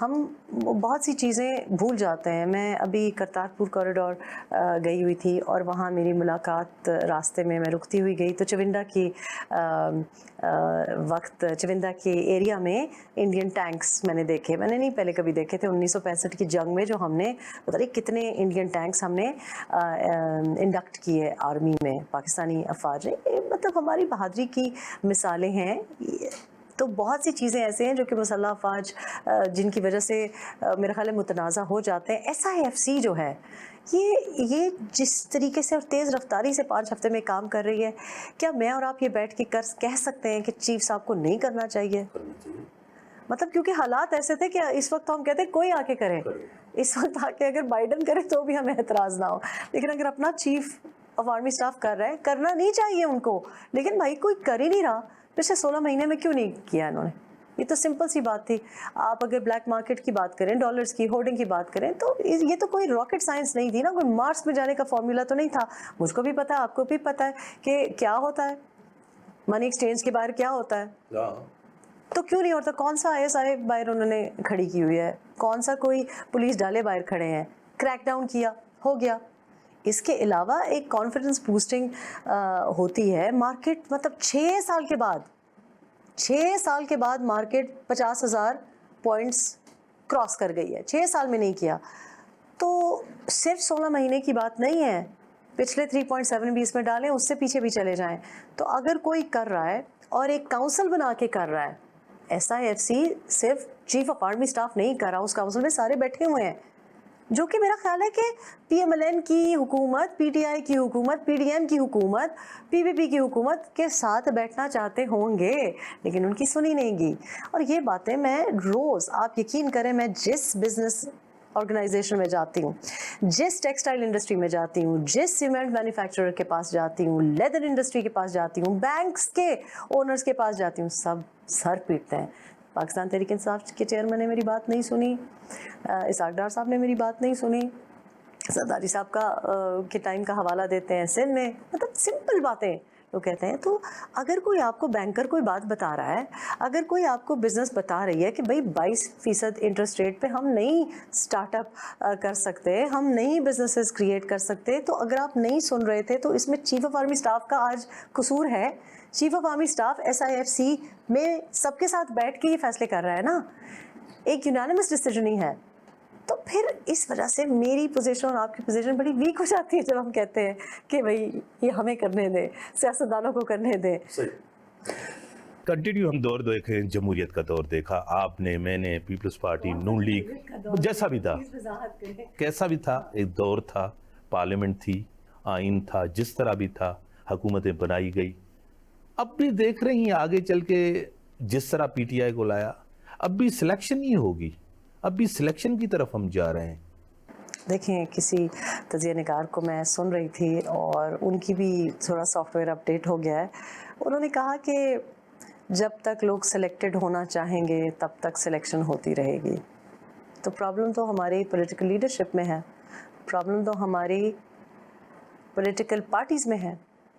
ہم بہت سی چیزیں بھول جاتے ہیں. میں ابھی کرتارپور کوریڈور گئی ہوئی تھی اور وہاں میری ملاقات راستے میں رکتی ہوئی گئی تو چوندا کی چوندا کے ایریا میں انڈین ٹینکس میں نے دیکھے. میں نے نہیں پہلے کبھی دیکھے تھے. 1965 کی جنگ میں جو ہم نے پتہ نہیں کتنے انڈین ٹینکس ہم نے انڈکٹ کیے آرمی میں, پاکستانی افواج نے. مطلب ہماری بہادری کی مثالیں ہیں. تو بہت سی چیزیں ایسے ہیں جو کہ مسلح افواج جن کی وجہ سے میرا خیال ہے متنازع ہو جاتے ہیں. SIFC جو ہے یہ جس طریقے سے اور تیز رفتاری سے 5 ہفتے میں کام کر رہی ہے, کیا میں اور آپ یہ بیٹھ کے کہہ سکتے ہیں کہ چیف صاحب کو نہیں کرنا چاہیے؟ مطلب کیونکہ حالات ایسے تھے کہ اس وقت ہم کہتے ہیں کوئی آ کے کرے. اس وقت آ کے اگر بائیڈن کرے تو بھی ہمیں اعتراض نہ ہو, لیکن اگر اپنا چیف آف آرمی سٹاف کر رہا ہے, کرنا نہیں چاہیے ان کو, لیکن بھائی کوئی کر ہی نہیں رہا. پچھلے 16 مہینے میں کیوں نہیں کیا انہوں نے؟ یہ تو سمپل سی بات تھی. آپ اگر بلیک مارکیٹ کی بات کریں, ڈالرز کی ہورڈنگ کی بات کریں, تو یہ تو کوئی راکٹ سائنس نہیں تھی نا. کوئی مارس میں جانے کا فارمولا تو نہیں تھا. مجھ کو بھی پتا ہے, آپ کو بھی پتا ہے کہ کیا ہوتا ہے منی ایکسچینج کے باہر, کیا ہوتا ہے. تو کیوں نہیں ہوتا؟ کون سا ISI باہر انہوں نے کھڑی کی ہوئی ہے؟ کون سا کوئی پولیس ڈالے باہر کھڑے ہیں؟ کریک ڈاؤن کیا, ہو گیا. اس کے علاوہ ایک کانفیڈنس بوسٹنگ ہوتی ہے. مارکیٹ مطلب 6 سال کے بعد مارکیٹ 50,000 پوائنٹس کراس کر گئی ہے. 6 سال میں نہیں کیا تو صرف 16 مہینے کی بات نہیں ہے. پچھلے 3.7 بھی اس میں ڈالیں, اس سے پیچھے بھی چلے جائیں. تو اگر کوئی کر رہا ہے اور ایک کاؤنسل بنا کے کر رہا ہے, SIFC صرف چیف آف آرمی سٹاف نہیں کر رہا, اس کاؤنسل میں سارے بیٹھے ہوئے ہیں, جو کہ میرا خیال ہے کہ PMLN کی حکومت, PTI کی حکومت, PDM کی حکومت, PPP کی حکومت کے ساتھ بیٹھنا چاہتے ہوں گے, لیکن ان کی سنی نہیں گی. اور یہ باتیں میں روز, آپ یقین کریں, میں جس بزنس آرگنائزیشن میں جاتی ہوں, جس ٹیکسٹائل انڈسٹری میں جاتی ہوں, جس سیمنٹ مینوفیکچرر کے پاس جاتی ہوں, لیدر انڈسٹری کے پاس جاتی ہوں, بینکس کے اونرز کے پاس جاتی ہوں, سب سر پیٹتے ہیں. پاکستان تحریک انصاف کے چیئرمین نے میری بات نہیں سنی, اسحاق ڈار صاحب نے میری بات نہیں سنی, زرداری صاحب کے ٹائم کا حوالہ دیتے ہیں سندھ میں. مطلب سمپل باتیں وہ کہتے ہیں. تو اگر کوئی آپ کو بینکر کوئی بات بتا رہا ہے, اگر کوئی آپ کو بزنس بتا رہی ہے کہ بھئی 22% انٹرسٹ ریٹ پہ ہم نہیں سٹارٹ اپ کر سکتے, ہم نہیں بزنسز کریٹ کر سکتے, تو اگر آپ نہیں سن رہے تھے تو اس میں چیف آف آرمی سٹاف کا آج قصور ہے. Chief of army staff SIFC میں سب کے ساتھ بیٹھ کے یہ فیصلے کر رہا ہے نا, ایک یونانیمس ڈیسیجن ہی ہے. تو پھر اس وجہ سے میری پوزیشن اور آپ کی پوزیشن بڑی ویک ہو جاتی ہے جب ہم کہتے ہیں کہ بھئی یہ ہمیں کرنے دیں, سیاستدانوں کو کرنے دیں. کنٹینیو ہم دور دیکھیں, جمہوریت کا دور دیکھا آپ نے, میں نے, پیپلز پارٹی, نون لیگ, جیسا بھی تھا, کیسا بھی تھا, ایک دور تھا, پارلیمنٹ تھی, آئین تھا, جس طرح بھی تھا, حکومتیں بنائی گئی. اب بھی دیکھ رہی ہیں آگے چل کے جس طرح PTI کو لایا, اب بھی سلیکشن ہی ہوگی, اب بھی سلیکشن کی طرف ہم جا رہے ہیں. دیکھیں, کسی تجزیہ نگار کو میں سن رہی تھی اور ان کی بھی تھوڑا سافٹ ویئر اپڈیٹ ہو گیا ہے. انہوں نے کہا کہ جب تک لوگ سلیکٹڈ ہونا چاہیں گے تب تک سلیکشن ہوتی رہے گی. تو پرابلم تو ہماری پولیٹیکل لیڈرشپ میں ہے, پرابلم تو ہماری پولیٹیکل پارٹیز میں ہے.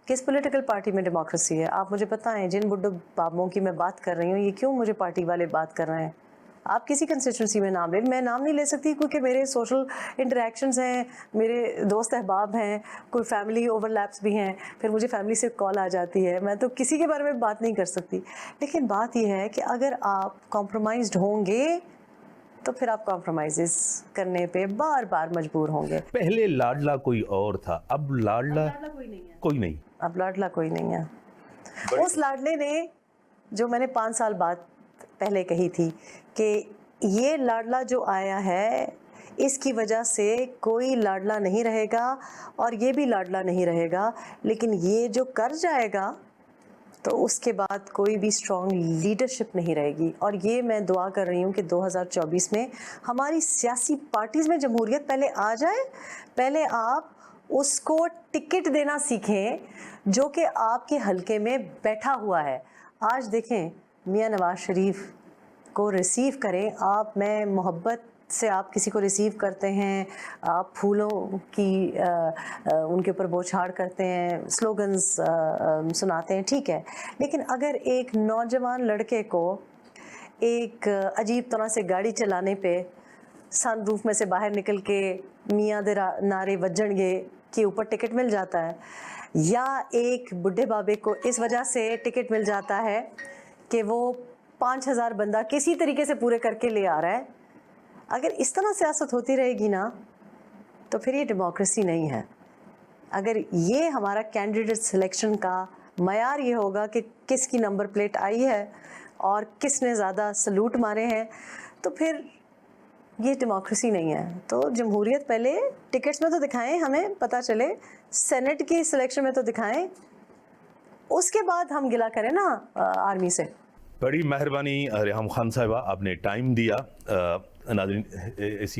کس پولیٹیکل پارٹی میں ڈیموکریسی ہے؟ آپ مجھے بتائیں. جن بڈھوں بابوں کی میں بات کر رہی ہوں, یہ کیوں مجھے پارٹی والے بات کر رہے ہیں؟ آپ کسی کنسٹیچوئنسی میں نام لیں, میں نام نہیں لے سکتی کیونکہ میرے سوشل انٹریکشنز ہیں, میرے دوست احباب ہیں, کوئی فیملی اوور لیپس بھی ہیں, پھر مجھے فیملی سے کال آ جاتی ہے, میں تو کسی کے بارے میں بات نہیں کر سکتی. لیکن بات یہ ہے کہ اگر آپ کمپرومائزڈ ہوں گے تو پھر آپ کمپرومائزز کرنے پہ بار بار مجبور ہوں گے. پہلے لاڈلا کوئی اور تھا, اب لاڈلا کوئی نہیں. اب لاڈلا کوئی نہیں ہے. اس لاڈلے نے جو میں نے 5 سال بعد پہلے کہی تھی کہ یہ لاڈلا جو آیا ہے اس کی وجہ سے کوئی لاڈلا نہیں رہے گا اور یہ بھی لاڈلا نہیں رہے گا, لیکن یہ جو کر جائے گا تو اس کے بعد کوئی بھی اسٹرانگ لیڈرشپ نہیں رہے گی. اور یہ میں دعا کر رہی ہوں کہ 2024 میں ہماری سیاسی پارٹیز میں جمہوریت پہلے آ جائے, پہلے آپ اس کو ٹکٹ دینا سیکھیں جو کہ آپ کے حلقے میں بیٹھا ہوا ہے. آج دیکھیں, میاں نواز شریف کو ریسیو کریں آپ, میں محبت سے آپ کسی کو ریسیو کرتے ہیں, آپ پھولوں کی ان کے اوپر بوچھاڑ کرتے ہیں, سلوگنز سناتے ہیں, ٹھیک ہے, لیکن اگر ایک نوجوان لڑکے کو ایک عجیب طرح سے گاڑی چلانے پہ سن روف میں سے باہر نکل کے میاں دے نعرے وجن گے کے اوپر ٹکٹ مل جاتا ہے، یا ایک بڈھے بابے کو اس وجہ سے ٹکٹ مل جاتا ہے کہ وہ 5,000 بندہ کسی طریقے سے پورے کر کے لے آ رہا ہے. اگر اس طرح سیاست ہوتی رہے گی نا تو پھر یہ ڈیموکریسی نہیں ہے. اگر یہ ہمارا کینڈیڈیٹ سلیکشن کا معیار یہ ہوگا کہ کس کی نمبر پلیٹ آئی ہے اور کس نے زیادہ سلوٹ مارے ہیں، تو پھر یہ ڈیموکریسی نہیں ہے. تو جمہوریت پہلے ٹکٹس میں تو دکھائیں، ہمیں پتہ چلے، سینٹ کی سلیکشن میں تو دکھائیں، اس کے بعد ہم گلا کریں نا آرمی سے. بڑی مہربانی ریحام خان صاحبہ، آپ نے ٹائم دیا. ناظرین اسی کے